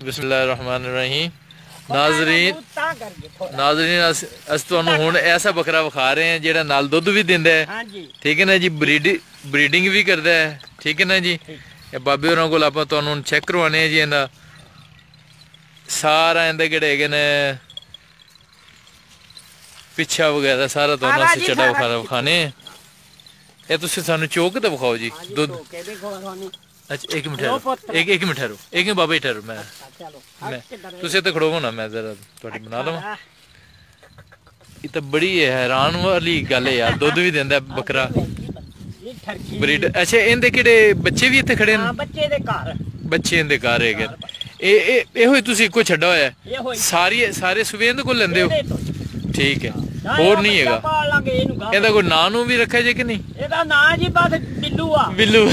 बिस्मिल्लाहिर्रहमानिर्रहीम। नाजरीन अस तुहानू हुण ऐसा बकरा विखा रहे हैं जेड़ा नाल दुध भी दिंदा है, ठीक है ना जी, ब्रीडिंग भी करदा है, ठीक है ना जी। बाबे होरां कोल आपां तुहानू चेक करवाने जी इंदा सारा इंदे जेह्ड़े हैगे ने पिच्छा वगैरह सारा तुहानू अस चढ़ा विखाने। ये तुसीं सानू चौक ते विखाओ जी दुध। अच्छा एक मिनट ठहरो, एक मिनट ठहरो, एक मिनट बाबा जी ठहरो। मैं तुसीं इत्थे खड़ोवो ना, मैं जरा तुहाडी बना लवां। ये तो बड़ी हैरान वाली गल है यार, दुध भी दिंदा बकरा ब्रीड। अच्छा इंदे केड़े बच्चे भी इत्थे खड़े न? बच्चे इंदे घर हैगे। एहो ही तुसीं इक्को छड्डा होया है? सारे सूबे इंदे कोल लैंदे हो? ठीक है, होर नहीं हैगा? ਇਹਦਾ ਕੋਈ ਨਾਂ ਨੂੰ ਵੀ ਰੱਖਿਆ ਜੇ ਕਿ ਨਹੀਂ? ਇਹਦਾ ਨਾਂ ਜੀ ਬਸ ਬਿੱਲੂ ਆ। ਬਿੱਲੂ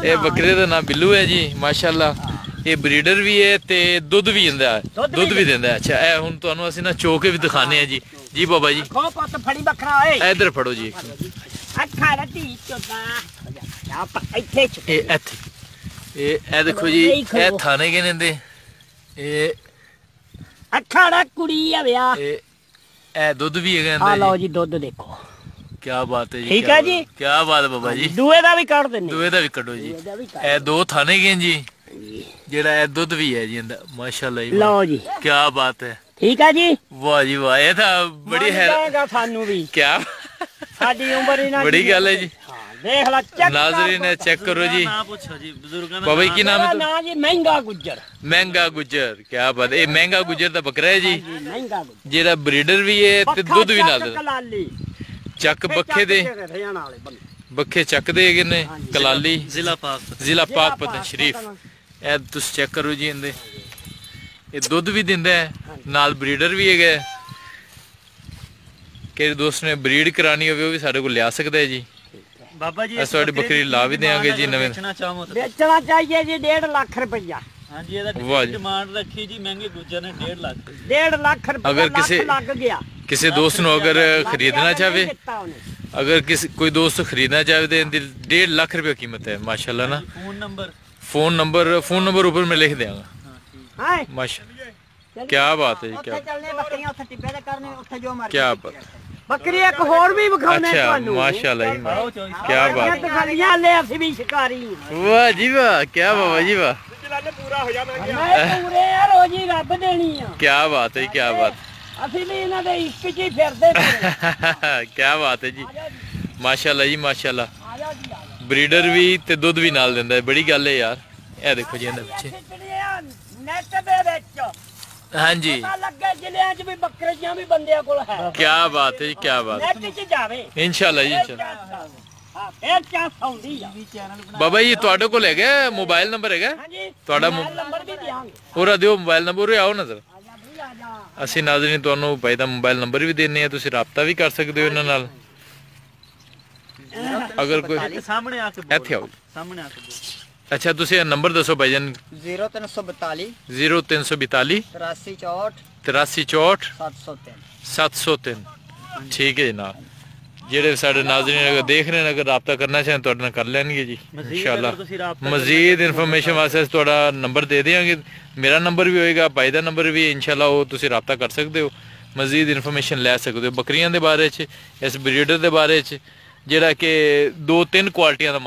ਇਹ ਬੱਕਰੇ ਦਾ ਨਾਂ ਬਿੱਲੂ ਹੈ ਜੀ, ਮਾਸ਼ਾਅੱਲਾ। ਇਹ ਬਰੀਡਰ ਵੀ ਹੈ ਤੇ ਦੁੱਧ ਵੀ ਦਿੰਦਾ ਹੈ, ਦੁੱਧ ਵੀ ਦਿੰਦਾ ਹੈ। ਅੱਛਾ ਇਹ ਹੁਣ ਤੁਹਾਨੂੰ ਅਸੀਂ ਨਾ ਚੋਕੇ ਵੀ ਦਿਖਾਣੇ ਆ ਜੀ। ਜੀ ਬਾਬਾ ਜੀ ਖੋ ਪੁੱਤ ਫੜੀ ਬੱਕਰਾ ਓਏ, ਇਧਰ ਫੜੋ ਜੀ। ਅੱਖਾਂ ਰੱਤੀ ਚੋਦਾ ਆਪਾਂ ਇੱਥੇ ਇਹ ਇੱਥੇ ਇਹ ਦੇਖੋ ਜੀ, ਇਹ ਥਾਣੇ ਕੇ ਨੇਂਦੇ ਇਹ ਅੱਖਾਂ ਦਾ ਕੁੜੀ ਆ ਵਿਆਹ। ਇਹ ਦੁੱਧ ਵੀ ਹੈਗਾ ਆ ਲਓ ਜੀ ਦੁੱਧ ਦੇਖੋ, ਕੀ ਬਾਤ ਹੈ ਜੀ। ਠੀਕ ਹੈ ਜੀ, ਕੀ ਬਾਤ ਹੈ ਬਾਬਾ ਜੀ। ਦੂਏ ਦਾ ਵੀ ਕੱਢ ਦਿੰਨੇ, ਦੂਏ ਦਾ ਵੀ ਕੱਢੋ ਜੀ। ਇਹ ਦੋ ਥਾਣੇ ਗਏ ਜੀ, ਜਿਹੜਾ ਇਹ ਦੁੱਧ ਵੀ ਹੈ ਜੀ ਇਹਦਾ, ਮਾਸ਼ਾਅੱਲਾ ਜੀ। ਲਓ ਜੀ ਕੀ ਬਾਤ ਹੈ, ਠੀਕ ਹੈ ਜੀ। ਵਾਹ ਜੀ ਵਾਹ, ਇਹ ਤਾਂ ਬੜੀ ਹੈਗਾ ਸਾਨੂੰ ਵੀ। ਕੀ ਸਾਡੀ ਉਮਰ ਹੀ ਨਾ ਬੜੀ ਗੱਲ ਹੈ ਜੀ। ਦੇਖ ਲੈ ਚੈੱਕ ਨਾਜ਼ਰੀਨ ਚੈੱਕ ਕਰੋ ਜੀ। ਨਾ ਪੁੱਛੋ ਜੀ ਬਜ਼ੁਰਗਾਂ ਦਾ। ਬਾਬਾ ਜੀ ਕੀ ਨਾਮ ਹੈ? ਨਾ ਜੀ ਮਹਿੰਗਾ ਗੁੱਜਰ। ਮਹਿੰਗਾ ਗੁੱਜਰ, ਕੀ ਬਾਤ। ਇਹ ਮਹਿੰਗਾ ਗੁੱਜਰ ਦਾ ਬੱਕਰਾ ਹੈ ਜੀ, ਮਹਿੰਗਾ ਗੁੱਜਰ ਜਿਹੜਾ ਬਰੀਡਰ ਵੀ ਹੈ ਤੇ ਦੁੱਧ ਵੀ ਨਾਲ ਦਿੰਦਾ। ਚੱਕ ਬੱਖੇ ਦੇ ਬੱਖੇ ਚੱਕਦੇ ਹੈਗੇ ਨੇ, ਕਲਾਲੀ ਜ਼ਿਲ੍ਹਾ ਪਾਕਪਤਨ ਸ਼ਰੀਫ। ਇਹ ਤੁਸੀਂ ਚੈੱਕ ਕਰੋ ਜੀ ਇਹਦੇ, ਇਹ ਦੁੱਧ ਵੀ ਦਿੰਦਾ ਹੈ ਨਾਲ ਬਰੀਡਰ ਵੀ ਹੈਗਾ। ਕਿਸੇ ਦੋਸਤ ਨੇ ਬਰੀਡ ਕਰਾਣੀ ਹੋਵੇ ਉਹ ਵੀ ਸਾਡੇ ਕੋਲ ਲਿਆ ਸਕਦਾ ਹੈ ਜੀ। ਬਾਬਾ ਜੀ ਅਸੀਂ ਬੱਕਰੀ ਲਾ ਵੀ ਦੇਵਾਂਗੇ ਜੀ। ਨਵੇਂ ਵੇਚਣਾ ਚਾਹੀਏ ਜੀ 1.5 ਲੱਖ ਰੁਪਇਆ। ਹਾਂਜੀ ਇਹਦਾ ਡਿਮਾਂਡ ਰੱਖੀ ਜੀ ਮਹਿੰਗੇ ਗੁੱਜਰ ਨੇ 1.5 ਲੱਖ। 1.5 ਲੱਖ ਰੁਪਇਆ ਅਗਰ ਲੱਗ ਗਿਆ ਕਿਸੇ ਦੋਸਤ ਨੂੰ ਅਗਰ खरीदना चाहे, अगर किसी कोई दोस्त खरीदना चाहे तो 1.5 लाख रुपया कीमत है माशाल्लाह ना। फोन नंबर ऊपर मैं लिख देंगा माशाल्लाह। क्या बात है जी, क्या बात। ਬੱਕਰੀ ਇੱਕ ਹੋਰ ਵੀ ਵਿਖਾਉਣੇ ਤੁਹਾਨੂੰ। माशाल्लाह जी, क्या बात। ले ਅਸੀਂ ਵੀ ਸ਼ਿਕਾਰੀ। वाह जी वाह, क्या बाबा जी वाह, ਪੂਰਾ ਹੋ ਜਾਣਾ ਪੂਰੇ ਯਾਰ ਰੋਜੀ ਰੱਬ ਦੇਣੀ ਆ। क्या बात है, क्या बात। ਅਸੀਂ ਵੀ ਇਹਨਾਂ ਦੇ ਇਸ਼ਕ 'ਚ ਹੀ ਫਿਰਦੇ ਪਏ। क्या बात है जी, माशाल्लाह जी माशाल्लाह। ब्रीडर भी ते दुध भी नाल दिंदा है, बड़ी गल है यार। ए देखो जी इहदे पिछे ਨੈਟ ਦੇ ਵਿੱਚ हाँ जी, ਲੱਗੇ ਜ਼ਿਲ੍ਹਿਆਂ 'ਚ ਵੀ ਬੱਕਰੀਆਂ ਵੀ ਬੰਦਿਆਂ ਕੋਲ ਹੈ। क्या बात है जी, क्या बात। ਨੈਟ 'ਚ ਜਾਵੇ इंशाल्लाह जी इंशाल्लाह। ਹਾਂ ਫੇਰ ਚਾਹ ਸੌਂਦੀ ਆ। बाबा जी ਤੁਹਾਡੇ ਕੋਲ ਹੈਗਾ मोबाइल नंबर हैगा? ਹਾਂਜੀ ਤੁਹਾਡਾ ਨੰਬਰ ਵੀ ਦਿਆਂਗੇ। ਉਹਰਾ ਦਿਓ मोबाइल नंबर। आओ ना जरा। ਅਸੀਂ ਨਾਜ਼ਰੀਨ ਤੁਹਾਨੂੰ ਭਾਈ ਦਾ मोबाइल नंबर भी देने ਆ, ਤੁਸੀਂ ਰਾਬਤਾ ਵੀ ਕਰ ਸਕਦੇ ਹੋ ਇਹਨਾਂ ਨਾਲ। ਅਗਰ ਕੋਈ ਸਾਹਮਣੇ ਆ ਕੇ ਇੱਥੇ ਆਓ, ਸਾਹਮਣੇ ਆ ਕੇ ਅੱਛਾ ਤੁਸੀਂ ਇਹ ਨੰਬਰ ਦੱਸੋ ਭਾਈਜਾਨ। 0342 0342 83 64 703 703। ठीक है जनाब। ਜਿਹੜੇ ਸਾਡੇ ਨਾਜ਼ਰੀਨ ਅਗਰ ਦੇਖ ਰਹੇ ਨੇ, ਅਗਰ ਰਾਬਤਾ ਕਰਨਾ ਚਾਹਣ ਤੁਹਾਡੇ ਨਾਲ ਕਰ ਲੈਣਗੇ ਜੀ ਇਨਸ਼ਾਅੱਲਾ। ਮਜ਼ੀਦ ਇਨਫੋਰਮੇਸ਼ਨ ਵਾਸਤੇ ਤੁਹਾਡਾ ਨੰਬਰ ਦੇ ਦੇਵਾਂਗੇ। ਮੇਰਾ ਨੰਬਰ ਵੀ ਹੋਏਗਾ, ਭਾਈ ਦਾ ਨੰਬਰ ਵੀ ਇਨਸ਼ਾਅੱਲਾ, ਉਹ ਤੁਸੀਂ ਰਾਬਤਾ ਕਰ ਸਕਦੇ ਹੋ, ਮਜ਼ੀਦ ਇਨਫੋਰਮੇਸ਼ਨ ਲੈ ਸਕਦੇ ਹੋ ਬੱਕਰੀਆਂ ਦੇ ਬਾਰੇ 'ਚ, ਇਸ ਬਰੀਡਰ ਦੇ ਬਾਰੇ 'ਚ, ਜਿਹੜਾ ਕਿ 2-3 ਕੁਆਲਿਟੀਆਂ ਦਾ